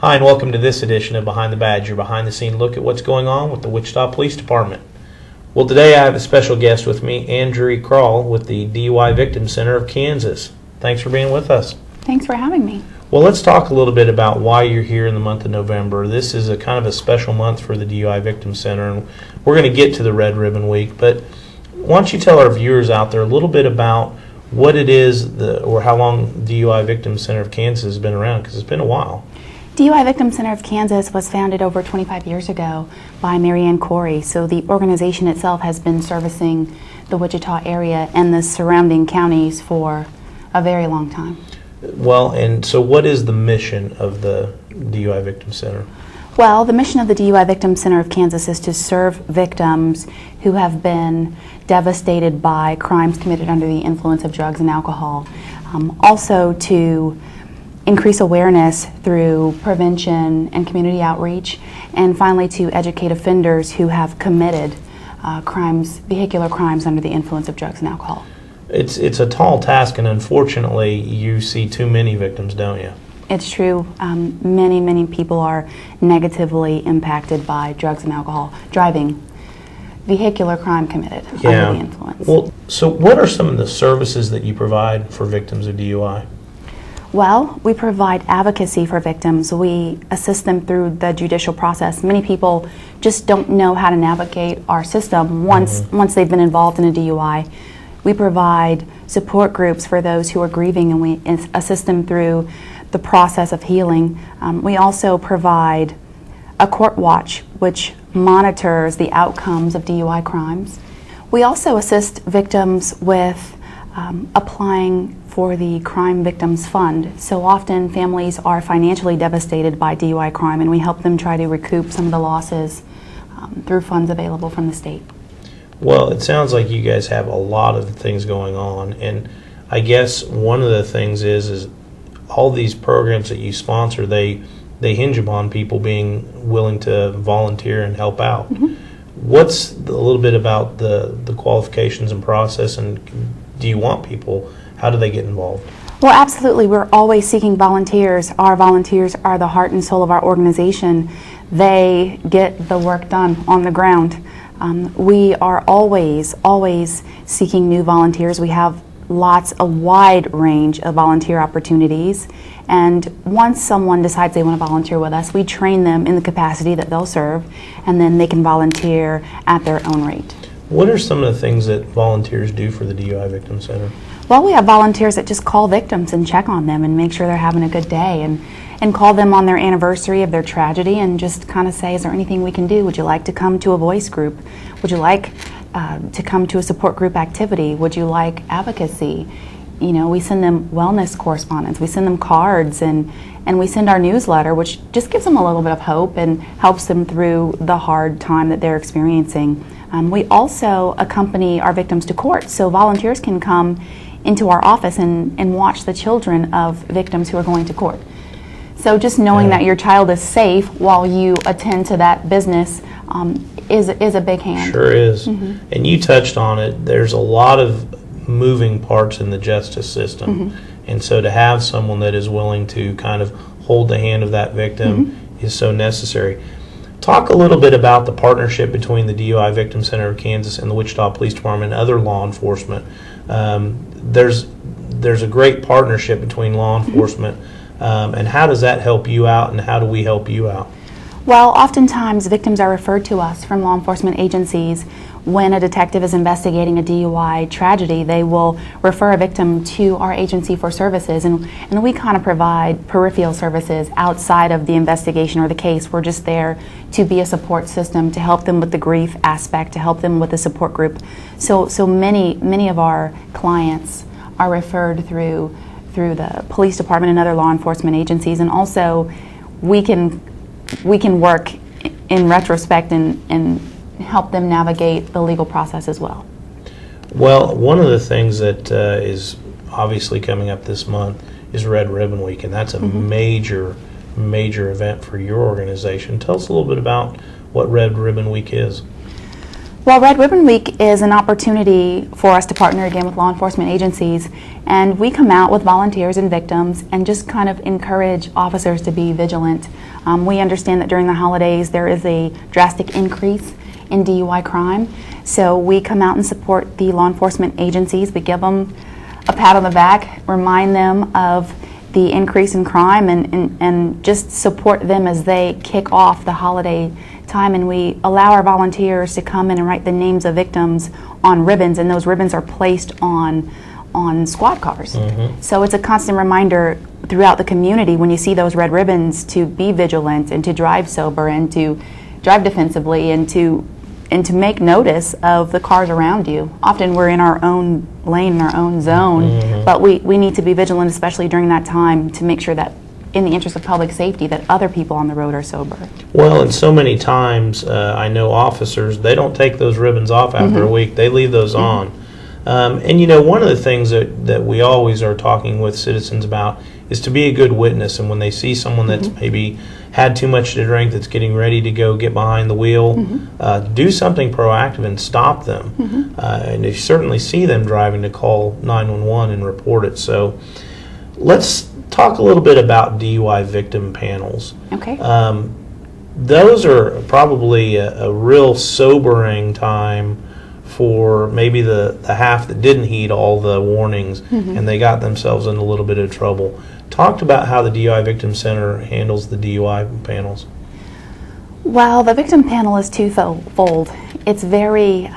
Hi, and welcome to this edition of Behind the Badge, your behind-the-scene look at what's going on with the Wichita Police Department. Well, today I have a special guest with me, Andrie Krahl with the DUI Victim Center of Kansas. Thanks for being with us. Thanks for having me. Well, let's talk a little bit about why you're here in the month of November. This is a kind of a special month for the DUI Victim Center, and we're going to get to the Red Ribbon Week, but why don't you tell our viewers out there a little bit about what it is, or how long DUI Victim Center of Kansas has been around, because it's been a while. DUI Victim Center of Kansas was founded over 25 years ago by Mary Ann Corey, so the organization itself has been servicing the Wichita area and the surrounding counties for a very long time. Well, and so what is the mission of the DUI Victim Center? Well, the mission of the DUI Victim Center of Kansas is to serve victims who have been devastated by crimes committed under the influence of drugs and alcohol. Also to increase awareness through prevention and community outreach, and finally to educate offenders who have committed vehicular crimes under the influence of drugs and alcohol. It's a tall task, and unfortunately you see too many victims, don't you? It's true. Many people are negatively impacted by drugs and alcohol, driving, vehicular crime committed under the influence. Well, so what are some of the services that you provide for victims of DUI? Well, we provide advocacy for victims. We assist them through the judicial process. Many people just don't know how to navigate our system once they've been involved in a DUI. We provide support groups for those who are grieving, and we assist them through the process of healing. We also provide a court watch, which monitors the outcomes of DUI crimes. We also assist victims with applying for the Crime Victims Fund. So often families are financially devastated by DUI crime, and we help them try to recoup some of the losses through funds available from the state. Well, it sounds like you guys have a lot of things going on, and I guess one of the things is all these programs that you sponsor, they hinge upon people being willing to volunteer and help out. What's a little bit about the qualifications and process, and do you want people? How do they get involved? Well, absolutely. We're always seeking volunteers. Our volunteers are the heart and soul of our organization. They get the work done on the ground. We are always seeking new volunteers. We have a wide range of volunteer opportunities. And once someone decides they want to volunteer with us, we train them in the capacity that they'll serve, and then they can volunteer at their own rate. What are some of the things that volunteers do for the DUI Victim Center? Well, we have volunteers that just call victims and check on them and make sure they're having a good day, and call them on their anniversary of their tragedy and just kind of say, is there anything we can do? Would you like to come to a voice group? Would you like to come to a support group activity? Would you like advocacy? You know, we send them wellness correspondence, we send them cards, and we send our newsletter, which just gives them a little bit of hope and helps them through the hard time that they're experiencing. We also accompany our victims to court, so volunteers can come into our office and watch the children of victims who are going to court. So just knowing that your child is safe while you attend to that business is a big hand. Sure is. And you touched on it. There's a lot of moving parts in the justice system. And so to have someone that is willing to kind of hold the hand of that victim is so necessary. Talk a little bit about the partnership between the DUI Victim Center of Kansas and the Wichita Police Department and other law enforcement. There's a great partnership between law enforcement, and how does that help you out, and how do we help you out? Well, oftentimes victims are referred to us from law enforcement agencies. When a detective is investigating a DUI tragedy, they will refer a victim to our agency for services, and we kind of provide peripheral services outside of the investigation or the case. We're just there to be a support system, to help them with the grief aspect, to help them with the support group. So many of our clients are referred through the police department and other law enforcement agencies, and also we can work in retrospect and help them navigate the legal process as well. Well, one of the things that is obviously coming up this month is Red Ribbon Week, and that's a major event for your organization. Tell us a little bit about what Red Ribbon Week is. Well, Red Ribbon Week is an opportunity for us to partner again with law enforcement agencies, and we come out with volunteers and victims and just kind of encourage officers to be vigilant. We understand that during the holidays there is a drastic increase in DUI crime, so we come out and support the law enforcement agencies. We give them a pat on the back, remind them of the increase in crime, and just support them as they kick off the holiday time. And we allow our volunteers to come in and write the names of victims on ribbons, and those ribbons are placed on squad cars. So it's a constant reminder throughout the community when you see those red ribbons to be vigilant and to drive sober and to drive defensively and to make notice of the cars around you. Often we're in our own lane, in our own zone, but we need to be vigilant, especially during that time, to make sure that in the interest of public safety that other people on the road are sober. Well, and so many times I know officers, they don't take those ribbons off after a week. They leave those on. And you know, one of the things that we always are talking with citizens about is to be a good witness. And when they see someone that's maybe had too much to drink, that's getting ready to go get behind the wheel, do something proactive and stop them. And if you certainly see them driving, to call 911 and report it. So let's talk a little bit about DUI victim panels. Okay. Those are probably a real sobering time for maybe the half that didn't heed all the warnings and they got themselves in a little bit of trouble. Talked about how the DUI Victim Center handles the DUI panels. Well, the victim panel is twofold. It's very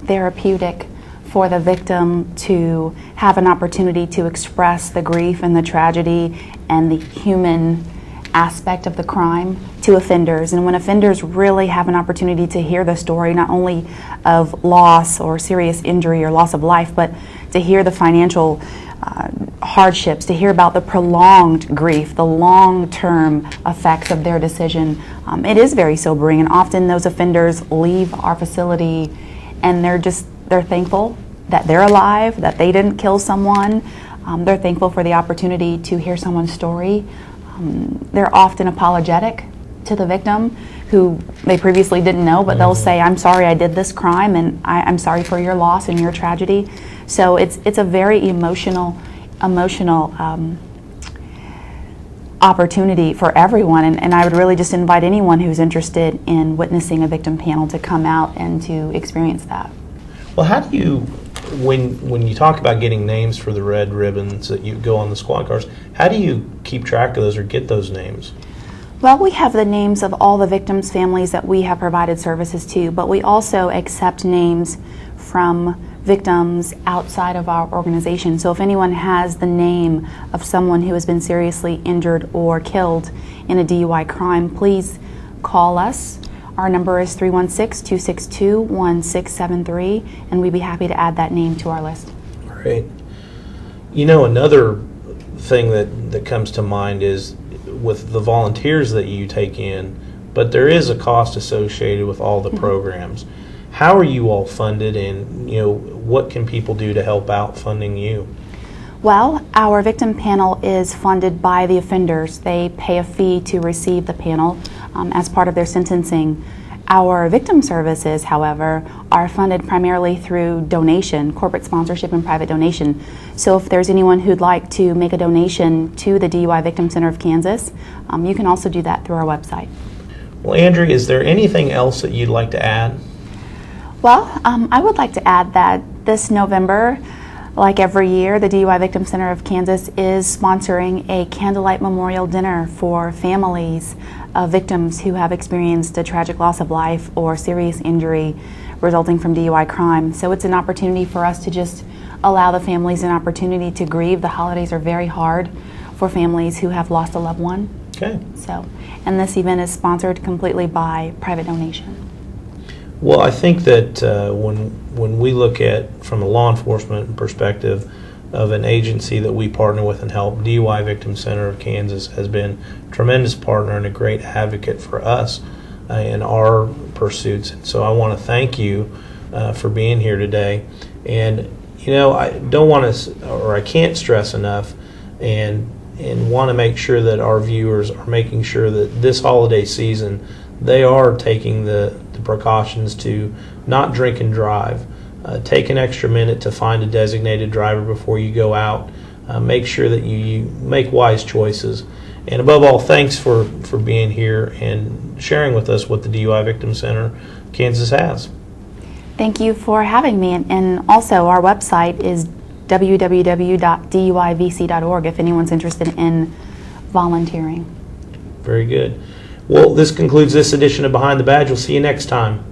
therapeutic for the victim to have an opportunity to express the grief and the tragedy and the human aspect of the crime to offenders. And when offenders really have an opportunity to hear the story, not only of loss or serious injury or loss of life, but to hear the financial hardships, to hear about the prolonged grief, the long-term effects of their decision, it is very sobering. And often those offenders leave our facility and they're thankful that they're alive, that they didn't kill someone. They're thankful for the opportunity to hear someone's story. They're often apologetic to the victim who they previously didn't know, but they'll say, "I'm sorry I did this crime, and I'm sorry for your loss and your tragedy." So it's a very emotional opportunity for everyone, and I would really just invite anyone who's interested in witnessing a victim panel to come out and to experience that. Well, how do you, when you talk about getting names for the red ribbons that you go on the squad cars, how do you keep track of those or get those names? Well, we have the names of all the victims' families that we have provided services to, but we also accept names from victims outside of our organization. So if anyone has the name of someone who has been seriously injured or killed in a DUI crime, please call us. Our number is 316-262-1673, and we'd be happy to add that name to our list. Great. You know, another thing that comes to mind is with the volunteers that you take in, but there is a cost associated with all the programs. How are you all funded, and you know, what can people do to help out funding you? Well, our victim panel is funded by the offenders. They pay a fee to receive the panel as part of their sentencing. Our victim services, however, are funded primarily through donation, corporate sponsorship and private donation. So if there's anyone who'd like to make a donation to the DUI Victim Center of Kansas, you can also do that through our website. Well, Andrie, is there anything else that you'd like to add? Well, I would like to add that this November, like every year, the DUI Victim Center of Kansas is sponsoring a candlelight memorial dinner for families of victims who have experienced a tragic loss of life or serious injury resulting from DUI crime. So it's an opportunity for us to just allow the families an opportunity to grieve. The holidays are very hard for families who have lost a loved one. Okay. So, and this event is sponsored completely by private donation. Well, I think that when we look at, from a law enforcement perspective, of an agency that we partner with and help, DUI Victim Center of Kansas has been a tremendous partner and a great advocate for us in our pursuits. So I want to thank you for being here today. And you know, I don't want to, or I can't stress enough, and want to make sure that our viewers are making sure that this holiday season they are taking the precautions to not drink and drive. Take an extra minute to find a designated driver before you go out. Make sure that you make wise choices. And above all, thanks for being here and sharing with us what the DUI Victim Center Kansas has. Thank you for having me. And also, our website is www.duivc.org if anyone's interested in volunteering. Very good. Well, this concludes this edition of Behind the Badge. We'll see you next time.